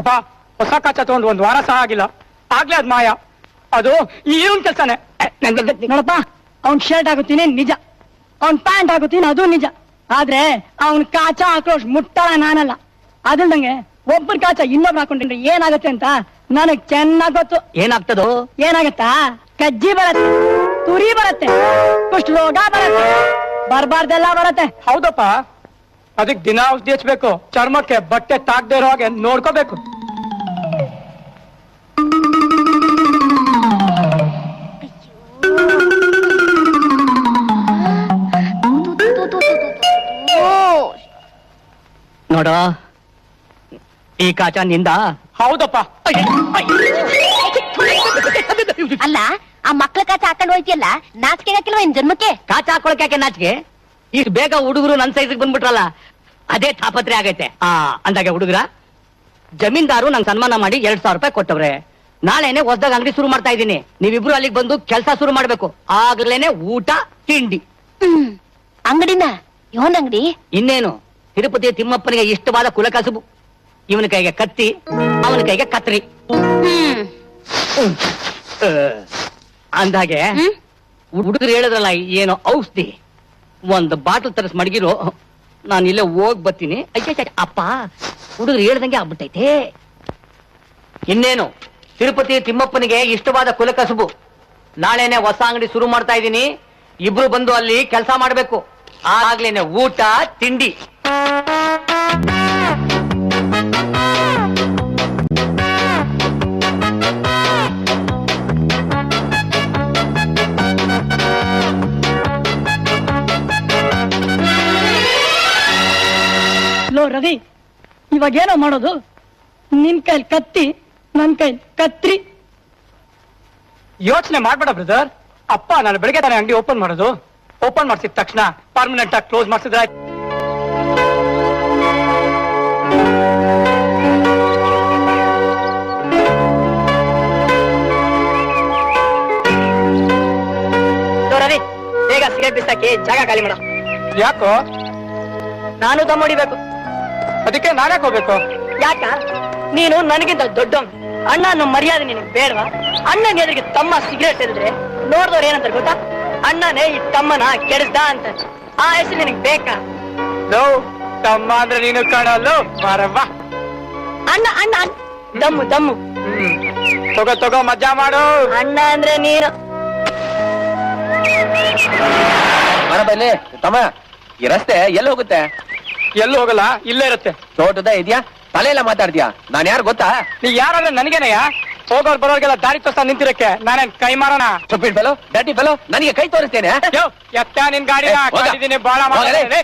ಅಪ್ಪ ಹೊಸ ಕಾಚ ತಗೊಂಡು 1 ವಾರ ಸಹ ಆಗಿಲ್ಲ, ಆಗ್ಲೇ ಅದ್ ಮಾಯ. ಅದು ಇವನ್ ಕೆಲ್ಸನೇ. ನೋಡಪ್ಪ, ಅವ್ನ್ ಶರ್ಟ್ ಹಾಕುತ್ತೀನಿ ನಿಜ, ಅವ್ನ್ ಪ್ಯಾಂಟ್ ಹಾಕುತ್ತೀನಿ ಅದು ನಿಜ. ಆದ್ರೆ ಅವ್ನ್ ಕಾಚ ಆಕ್ರೋಶ್ ಮುಟ್ಟಾಳ ನಾನಲ್ಲ. ಅದ್ರಂಗೆ ಒಬ್ಬರ ಕಾಚ ಇನ್ನೊಬ್ರು ಹಾಕೊಂಡ್ರೆ ಏನಾಗತ್ತೆ ಅಂತ ನನಗ್ ಚೆನ್ನಾಗ್ ಗೊತ್ತು. ಏನಾಗ್ತದೋ? ಏನಾಗತ್ತಾ? ಕಜ್ಜಿ ಬರತ್ತೆ, ತುರಿ ಬರತ್ತೆ, ಕುಷ್ಠರೋಗ ಬರತ್ತೆ, ಬರ್ಬಾರ್ದೆಲ್ಲ ಬರತ್ತೆ. ಹೌದಪ್ಪ, ಅದಕ್ ದಿನ ಔಷಧಿ ಹಚ್ಬೇಕು, ಚರ್ಮಕ್ಕೆ ಬಟ್ಟೆ ತಾಕ್ದೇ ಇರೋ ಹಾಗೆ ನೋಡ್ಕೋಬೇಕು. ನೋಡ, ಈ ಕಾಚ ನಿಂದ. ಹೌದಪ್ಪ. ಅಲ್ಲ, ಆ ಮಕ್ಳ ಕಾಚ ಹಾಕೊಂಡು ಹೋಯ್ತಿಯಲ್ಲ, ನಾಚಿಕೆ ಹಾಕಿಲ್ವ ಇನ್ ಜನ್ಮಕ್ಕೆ? ಕಾಚ ಹಾಕೊಳಕ್ಕೆ ನಾಚಿಕೆ? ಇಷ್ಟು ಬೇಗ ಹುಡುಗರು ನನ್ ಸೈಜಿಗೆ ಬಂದ್ಬಿಟ್ರಲ್ಲ, ಅದೇ ತಾಪತ್ರೆ ಆಗೈತೆ. ಅಂದಾಗೆ ಹುಡುಗರ ಜಮೀನ್ದಾರು ನಂಗೆ ಸನ್ಮಾನ ಮಾಡಿ 2,000 ರೂಪಾಯಿ ಕೊಟ್ಟವ್ರೆ. ನಾಳೆನೆ ಹೊಸದಾಗ ಅಂಗಡಿ ಶುರು ಮಾಡ್ತಾ ಇದ್ದೀನಿ. ನೀವಿಬ್ರು ಅಲ್ಲಿಗೆ ಬಂದು ಕೆಲಸ ಶುರು ಮಾಡ್ಬೇಕು. ಆಗ್ಲೇನೆ ಊಟ ತಿಂಡಿ. ಅಂಗಡಿನ? ಇವನ್ ಅಂಗಡಿ? ಇನ್ನೇನು, ತಿರುಪತಿ ತಿಮ್ಮಪ್ಪನಿಗೆ ಇಷ್ಟವಾದ ಕುಲಕಸುಬು. ಇವನ ಕೈಗೆ ಕತ್ತಿ, ಅವನ ಕೈಗೆ ಕತ್ರಿ. ಅಂದಾಗೆ ಹುಡುಗರು ಹೇಳಿದ್ರಲ್ಲ ಏನೋ ಔಷಧಿ, ಒಂದು ಬಾಟಲ್ ತರಿಸ್ ಮಡಗಿರೋ, ನಾನು ಇಲ್ಲೇ ಹೋಗ್ ಬರ್ತೀನಿ. ಅಪ್ಪ, ಹುಡುಗರು ಹೇಳ್ದಂಗೆ ಆಗ್ಬಿಟ್ಟೈತೆ. ಇನ್ನೇನು, ತಿರುಪತಿ ತಿಮ್ಮಪ್ಪನಿಗೆ ಇಷ್ಟವಾದ ಕುಲಕಸುಬು. ನಾಳೆನೆ ಹೊಸ ಅಂಗಡಿ ಶುರು ಮಾಡ್ತಾ ಇದ್ದೀನಿ. ಇಬ್ರು ಬಂದು ಅಲ್ಲಿ ಕೆಲಸ ಮಾಡ್ಬೇಕು. ಆಗ್ಲೇನೆ ಊಟ ತಿಂಡಿ. ಲೋ ರವಿ, ಇವಾಗೇನೋ ಮಾಡೋದು? ನಿನ್ ಕೈಲಿ ಕತ್ತಿ, ನನ್ ಕೈಲಿ ಕತ್ರಿ. ಯೋಚನೆ ಮಾಡ್ಬೇಡ ಬ್ರದರ್. ಅಪ್ಪ ನಾನು ಬೆಳಗ್ಗೆ ತಾನೇ ಅಂಗಡಿ ಓಪನ್ ಮಾಡೋದು. ಓಪನ್ ಮಾಡ್ಸಿದ ತಕ್ಷಣ ಪರ್ಮನೆಂಟ್ ಆಗಿ ಕ್ಲೋಸ್ ಮಾಡ್ಸಿದ್ರೆ ಆಯ್ತು. ರವಿ, ಬೇಗ ಸಿಗರೇಟ್ ಬಿಸಾಕಿ ಜಾಗ ಖಾಲಿ ಮಾಡ. ಯಾಕೋ? ನಾನು ದಮ್ ಹೊಡಿಬೇಕು. ಅದಕ್ಕೆ ನಾನೇ ಹೋಗ್ಬೇಕು. ಯಾಕ? ನೀನು ನನಗಿಂತ ದೊಡ್ಡ ಅಣ್ಣ ಅನ್ನೋ ಮರ್ಯಾದೆ ನಿನಗೆ ಬೇಡವಾ? ಅಣ್ಣನ ಎದುರಿಗೆ ತಮ್ಮ ಸಿಗರೇಟ್ ಇರಿದ್ರೆ ನೋಡ್ದವ್ರು ಏನಂತಾರೆ ಗೊತ್ತಾ? ಅಣ್ಣನೇ ಈ ತಮ್ಮನ ಕೆಡಿಸ್ದ ಅಂತ. ಆ ಹೆಸರು ನಿನಗೆ ಬೇಕಾ? ತಮ್ಮ ಅಂದ್ರೆ ನೀನು ಕಾಣಲ್ಲ ಮಾರವ್ವ. ಅಣ್ಣ ಅಣ್ಣ ದಮ್ಮು ದಮ್ಮು. ತಗೋ ಮಜಾ ಮಾಡು. ಅಣ್ಣ ಅಂದ್ರೆ ನೀನು. ಬನ್ನಿ ತಮ್ಮ, ಈ ರಸ್ತೆ ಎಲ್ಲಿ ಹೋಗುತ್ತೆ? ಎಲ್ಲೂ ಹೋಗಲ್ಲ, ಇಲ್ಲೇ ಇರುತ್ತೆ. ತೋಟದ ಇದೆಯಾ? ತಲೆ ಎಲ್ಲ ಮಾತಾಡ್ತೀಯಾ? ನಾನ್ ಯಾರು ಗೊತ್ತಾ? ನೀ ಯಾರಾದ್ರೆ ನನಗೇನಯ್ಯ? ಹೋಗೋರ್ ಬರೋರ್ಗೆಲ್ಲ ದಾರಿ ತೋರ್ಸ ನಿಂತಿರಕ್ಕೆ ನಾನೇನ್ ಕೈ ಮಾರೋಣ? ಸ್ಟುಪಿಡ್ ಫೆಲೋ, ಡರ್ಟಿ ಫೆಲೋ, ನನಗೆ ಕೈ ತೋರಿಸ್ತೇನೆ. ಎತ್ತ ನಿನ್ ಗಾಡಿನ ಕಾಡಿದ್ದೀನಿ ಬಾಳ ಮಾತಾಡಿದ್ದೀನಿ.